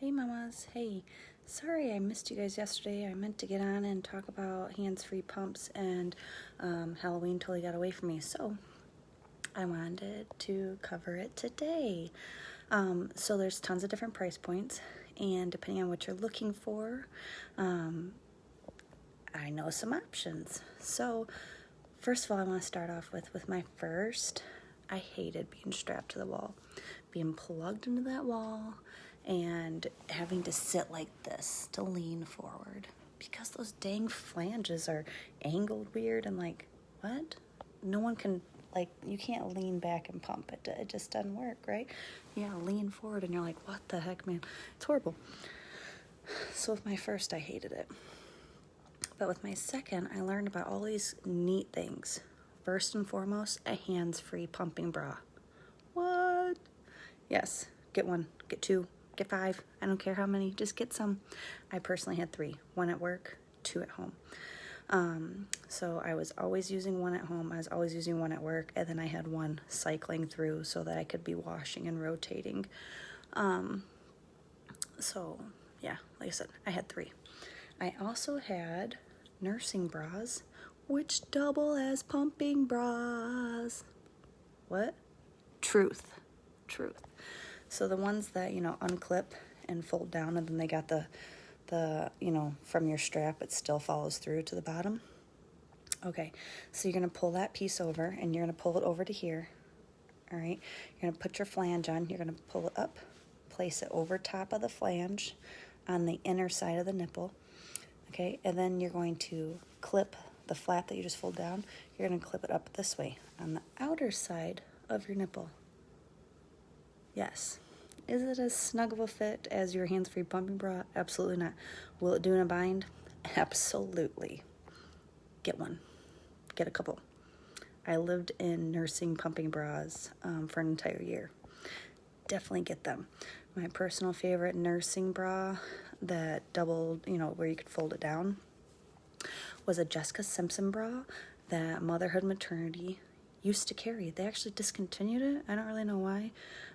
Hey mamas, hey. Sorry I missed you guys yesterday. I meant to get on and talk about hands-free pumps and Halloween totally got away from me. So I wanted to cover it today. So there's tons of different price points, and depending on what you're looking for, I know some options. So first of all, I want to start off with my first. I hated being strapped to the wall, being plugged into that wall, and having to sit like this to lean forward because those dang flanges are angled weird and like, what? No one can, like, you can't lean back and pump it. It just doesn't work, right? You gotta lean forward and you're like, what the heck, man? It's horrible. So with my first, I hated it. But with my second, I learned about all these neat things. First and foremost, a hands-free pumping bra. What? Yes, get one, get two, get five. I don't care how many, just get some. I personally had 3, 1 at work, 2 at home. So I was always using 1 at home, I was always using 1 at work, and then I had 1 cycling through so that I could be washing and rotating. So yeah, like I said, I had 3. I also had nursing bras, which double as pumping bras. What? Truth. So the ones that, unclip and fold down, and then they got the from your strap, it still follows through to the bottom. Okay, so you're going to pull that piece over, and you're going to pull it over to here. All right, you're going to put your flange on. You're going to pull it up, place it over top of the flange on the inner side of the nipple. Okay, and then you're going to clip the flap that you just fold down. You're going to clip it up this way on the outer side of your nipple. Yes. Is it as snug of a fit as your hands-free pumping bra? Absolutely not. Will it do in a bind? Absolutely. Get one. Get a couple. I lived in nursing pumping bras for an entire year. Definitely get them. My personal favorite nursing bra that doubled, where you could fold it down, was a Jessica Simpson bra that Motherhood Maternity used to carry. They actually discontinued it. I don't really know why,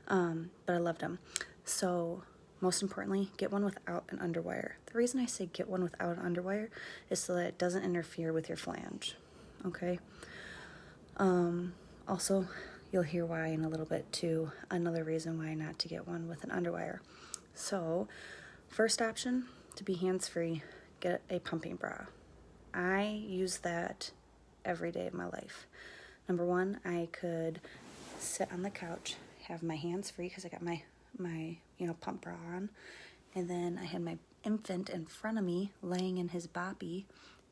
but I loved them. So most importantly, get one without an underwire. The reason I say get one without an underwire is so that it doesn't interfere with your flange, okay? Also, you'll hear why in a little bit too. Another reason why not to get one with an underwire. So, first option, to be hands-free, get a pumping bra. I use that every day of my life. Number one, I could sit on the couch, have my hands free because I got my pump bra on, and then I had my infant in front of me laying in his boppy,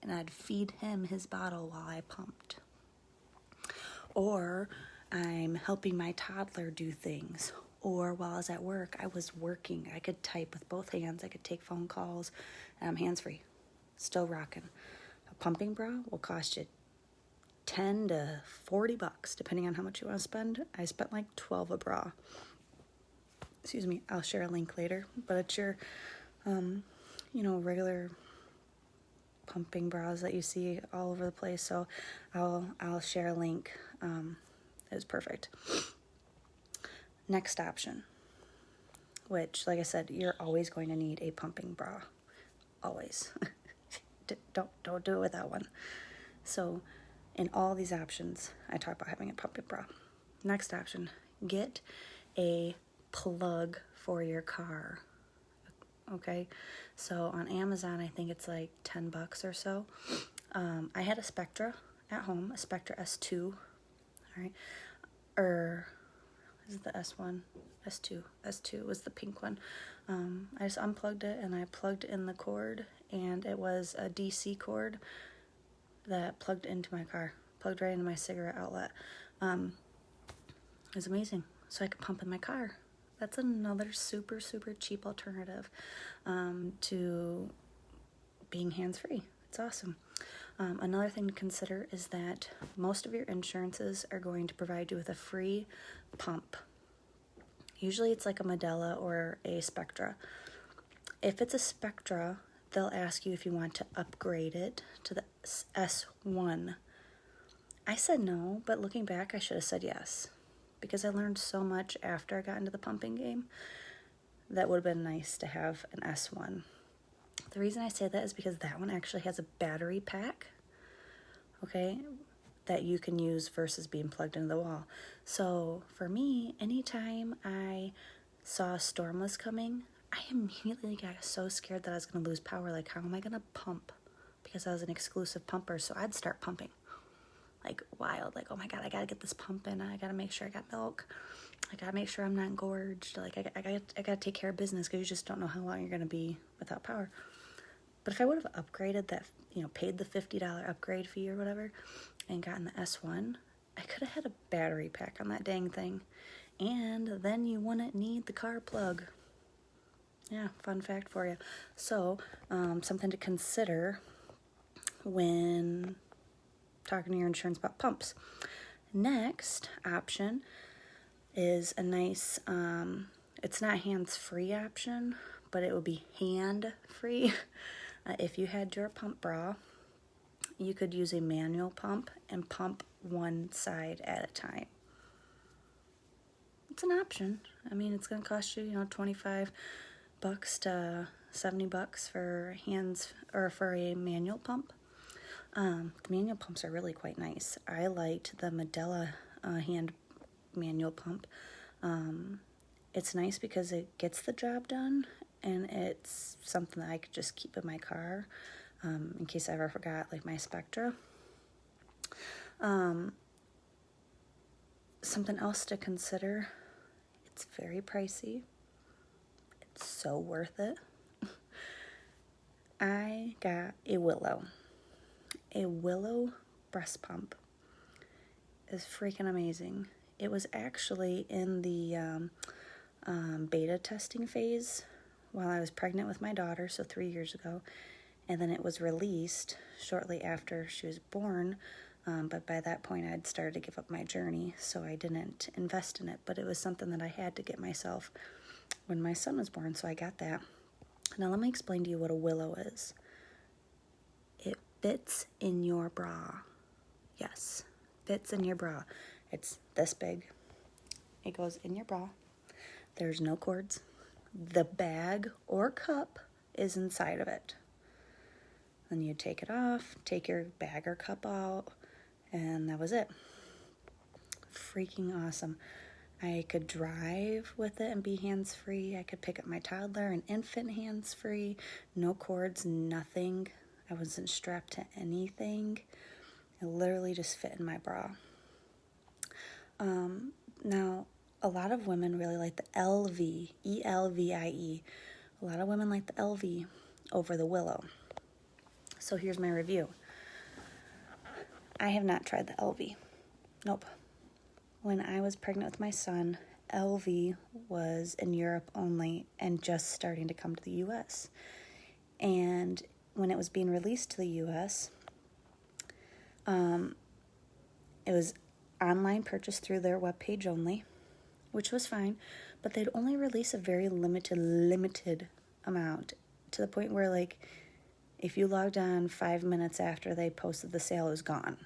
and I'd feed him his bottle while I pumped. Or I'm helping my toddler do things. Or while I was at work, I was working. I could type with both hands. I could take phone calls, and I'm hands-free. Still rocking. A pumping bra will cost you $10 to $40, depending on how much you want to spend. I spent like 12 a bra. Excuse me, I'll share a link later. But it's your, regular pumping bras that you see all over the place. So I'll share a link. It was perfect. Next option, which, like I said, you're always going to need a pumping bra. Always. Don't do it without one. So in all these options, I talk about having a pumping bra. Next option, get a plug for your car. Okay, so on Amazon, I think it's like $10 or so. I had a Spectra at home, a Spectra S2. All right, or is it the S1? S2 was the pink one. I just unplugged it and I plugged in the cord, and it was a DC cord that plugged into my car, plugged right into my cigarette outlet. It was amazing. So I could pump in my car. That's another super, super cheap alternative to being hands-free. It's awesome. Another thing to consider is that most of your insurances are going to provide you with a free pump. Usually it's like a Medela or a Spectra. If it's a Spectra, they'll ask you if you want to upgrade it to the S1. I said no, but looking back, I should have said yes, because I learned so much after I got into the pumping game that would have been nice to have an S1. The reason I say that is because that one actually has a battery pack, okay, that you can use versus being plugged into the wall. So for me, anytime I saw a storm was coming, I immediately got so scared that I was going to lose power. Like, how am I going to pump? Because I was an exclusive pumper, so I'd start pumping like wild. Like, oh my God, I got to get this pump in. I got to make sure I got milk. I got to make sure I'm not gorged. Like, I got to take care of business, because you just don't know how long you're going to be without power. But if I would have upgraded that, paid the $50 upgrade fee or whatever and gotten the S1, I could have had a battery pack on that dang thing. And then you wouldn't need the car plug. Yeah, fun fact for you. So, something to consider when talking to your insurance about pumps. Next option is a nice, it's not hands-free option, but it would be hand-free. If you had your pump bra, you could use a manual pump and pump one side at a time. It's an option. I mean, it's going to cost you, $25 to $70 for hands or for a manual pump. The manual pumps are really quite nice. I liked the Medela hand manual pump. It's nice because it gets the job done, and it's something that I could just keep in my car in case I ever forgot, like my Spectra. Something else to consider, it's very pricey. It's so worth it. I got a Willow. A Willow breast pump is freaking amazing. It was actually in the beta testing phase while I was pregnant with my daughter, so 3 years ago, and then it was released shortly after she was born, but by that point I'd started to give up my journey, so I didn't invest in it, but it was something that I had to get myself when my son was born, so I got that. Now let me explain to you what a Willow is. It fits in your bra. Yes, fits in your bra. It's this big. It goes in your bra. There's no cords. The bag or cup is inside of it. Then you take it off, take your bag or cup out, and that was it. Freaking awesome. I could drive with it and be hands-free. I could pick up my toddler and infant hands-free. No cords, nothing. I wasn't strapped to anything. It literally just fit in my bra. Now, a lot of women really like the LV, E-L-V-I-E. A lot of women like the LV over the Willow. So here's my review. I have not tried the LV. Nope. When I was pregnant with my son, LV was in Europe only and just starting to come to the U.S. And when it was being released to the U.S., it was online purchase through their webpage only, which was fine, but they'd only release a very limited amount, to the point where, like, if you logged on 5 minutes after they posted the sale, it was gone.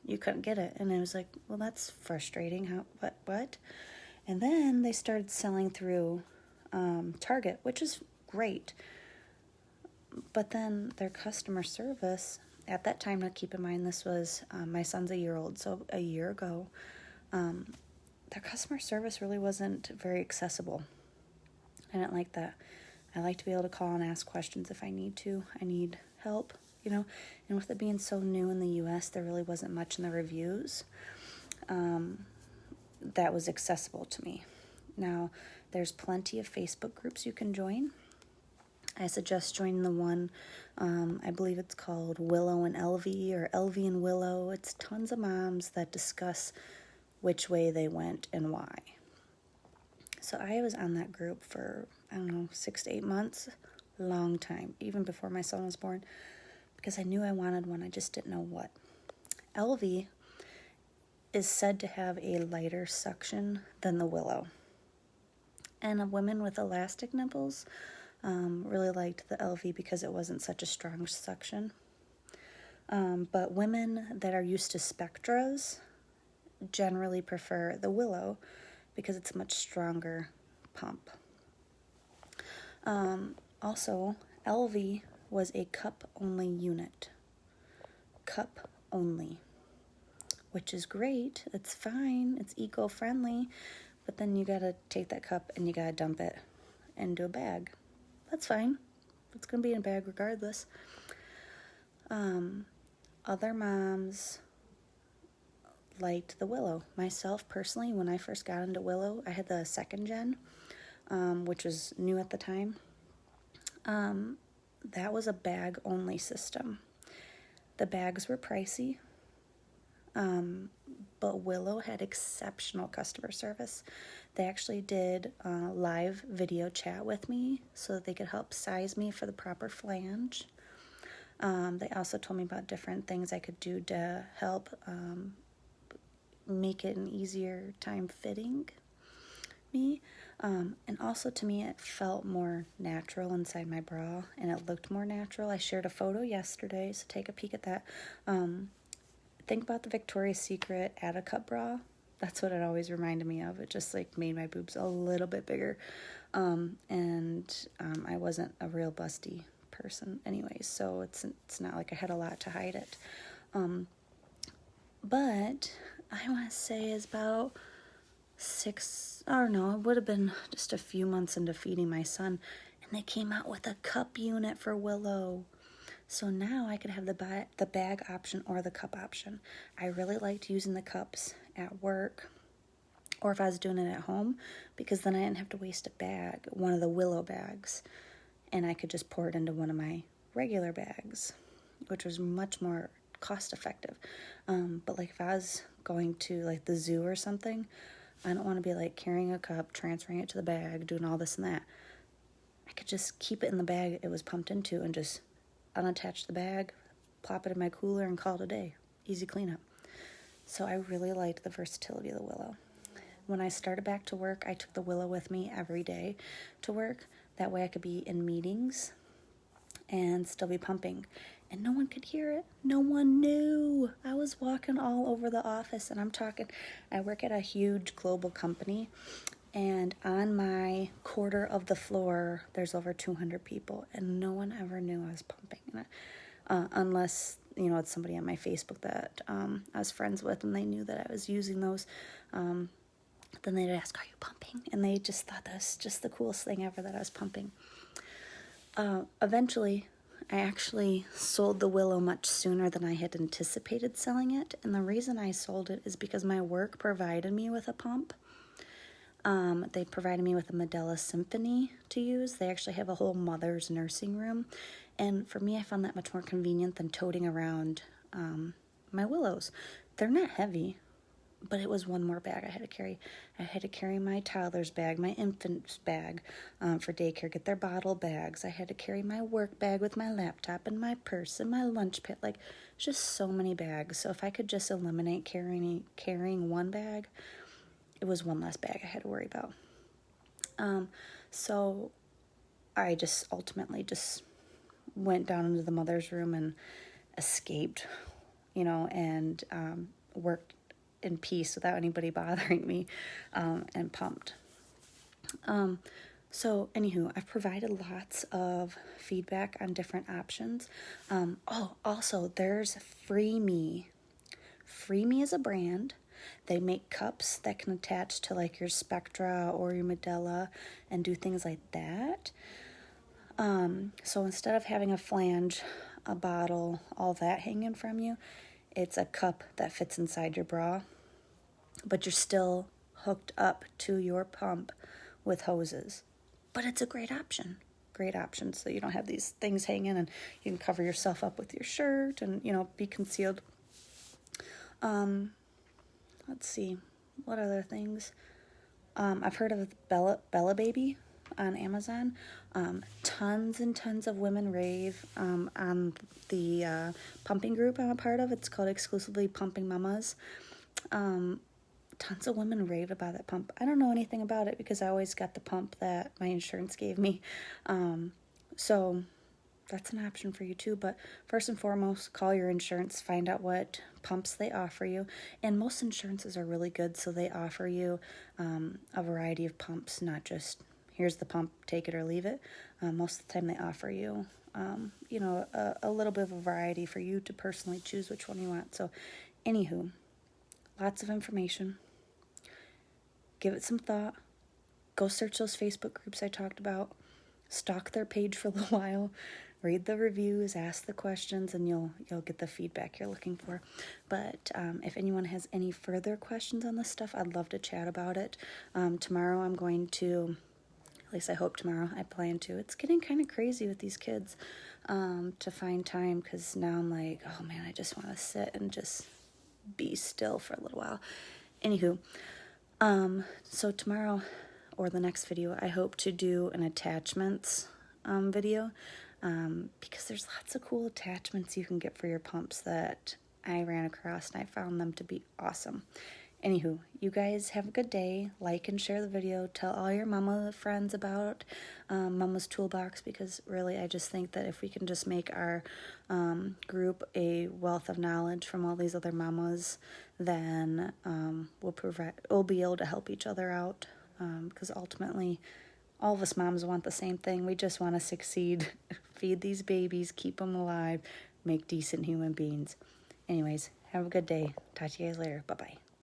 You couldn't get it. And I was like, well, that's frustrating. What? And then they started selling through Target, which is great. But then their customer service, at that time, now keep in mind, this was, my son's a year old, so a year ago, their customer service really wasn't very accessible. I didn't like that. I like to be able to call and ask questions if I need to. I need help, and with it being so new in the U.S., there really wasn't much in the reviews that was accessible to me. Now, there's plenty of Facebook groups you can join. I suggest joining the one, I believe it's called Willow and LV, or LV and Willow. It's tons of moms that discuss which way they went and why. So I was on that group for, 6 to 8 months, long time, even before my son was born, because I knew I wanted one, I just didn't know what. LV is said to have a lighter suction than the Willow. And women with elastic nipples really liked the LV because it wasn't such a strong suction. But women that are used to Spectras generally prefer the Willow because it's a much stronger pump. Also, LV was a cup-only unit. Cup only. Which is great. It's fine. It's eco-friendly. But then you gotta take that cup and you gotta dump it into a bag. That's fine. It's gonna be in a bag regardless. Other moms liked the Willow. Myself, personally, when I first got into Willow, I had the 2nd gen, which was new at the time. That was a bag-only system. The bags were pricey, but Willow had exceptional customer service. They actually did live video chat with me so that they could help size me for the proper flange. They also told me about different things I could do to help make it an easier time fitting me. And also, to me, it felt more natural inside my bra, and it looked more natural. I shared a photo yesterday, so take a peek at that. Think about the Victoria's Secret Add a Cup bra. That's what it always reminded me of. It just like made my boobs a little bit bigger. And I wasn't a real busty person anyway, so it's not like I had a lot to hide it. But I want to say is about it would have been just a few months into feeding my son, and they came out with a cup unit for Willow. So now I could have the bag option or the cup option. I really liked using the cups at work or if I was doing it at home, because then I didn't have to waste a bag, one of the Willow bags, and I could just pour it into one of my regular bags, which was much more cost effective. But like if I was going to like the zoo or something, I don't want to be like carrying a cup, transferring it to the bag, doing all this and that. I could just keep it in the bag it was pumped into and just unattach the bag, plop it in my cooler, and call it a day. Easy cleanup. So I really liked the versatility of the Willow. When I started back to work, I took the Willow with me every day to work. That way I could be in meetings and still be pumping. And no one could hear it. No one knew. I was walking all over the office, and I work at a huge global company, and on my quarter of the floor, there's over 200 people, and no one ever knew I was pumping. Unless, it's somebody on my Facebook that I was friends with, and they knew that I was using those. Then they'd ask, "Are you pumping?" And they just thought that was just the coolest thing ever, that I was pumping. Eventually, I actually sold the Willow much sooner than I had anticipated selling it. And the reason I sold it is because my work provided me with a pump. They provided me with a Medela Symphony to use. They actually have a whole mother's nursing room. And for me, I found that much more convenient than toting around my Willows. They're not heavy, but it was one more bag I had to carry. I had to carry my toddler's bag, my infant's bag for daycare, get their bottle bags. I had to carry my work bag with my laptop and my purse and my lunch pit. Like, just so many bags. So if I could just eliminate carrying one bag, it was one less bag I had to worry about. So I just ultimately just went down into the mother's room and escaped, and worked in peace without anybody bothering me, and pumped. So anywho, I've provided lots of feedback on different options. Also there's Free Me. Free Me is a brand. They make cups that can attach to like your Spectra or your Medela and do things like that. So instead of having a flange, a bottle, all that hanging from you, it's a cup that fits inside your bra, but you're still hooked up to your pump with hoses. But it's a great option. So you don't have these things hanging, and you can cover yourself up with your shirt and, be concealed. Let's see, what other things? I've heard of Bella Baby on Amazon. Tons and tons of women rave on the pumping group I'm a part of. It's called Exclusively Pumping Mamas. Tons of women rave about that pump. I don't know anything about it because I always got the pump that my insurance gave me. So that's an option for you too. But first and foremost, call your insurance, find out what pumps they offer you. And most insurances are really good, so they offer you a variety of pumps, not just, here's the pump, take it or leave it. Most of the time they offer you, you know, a little bit of a variety for you to personally choose which one you want. So, anywho, lots of information. Give it some thought. Go search those Facebook groups I talked about. Stalk their page for a little while. Read the reviews, ask the questions, and you'll get the feedback you're looking for. But if anyone has any further questions on this stuff, I'd love to chat about it. Tomorrow I'm going to, at least I hope tomorrow, I plan to. It's getting kind of crazy with these kids to find time, because now I'm like, oh man, I just want to sit and just be still for a little while. Anywho, so tomorrow or the next video, I hope to do an attachments video. Because there's lots of cool attachments you can get for your pumps that I ran across, and I found them to be awesome. Anywho, you guys have a good day. Like and share the video. Tell all your mama friends about Mama's Toolbox, because really I just think that if we can just make our group a wealth of knowledge from all these other mamas, then we'll be able to help each other out, because ultimately all of us moms want the same thing. We just want to succeed, feed these babies, keep them alive, make decent human beings. Anyways, have a good day. Talk to you guys later. Bye-bye.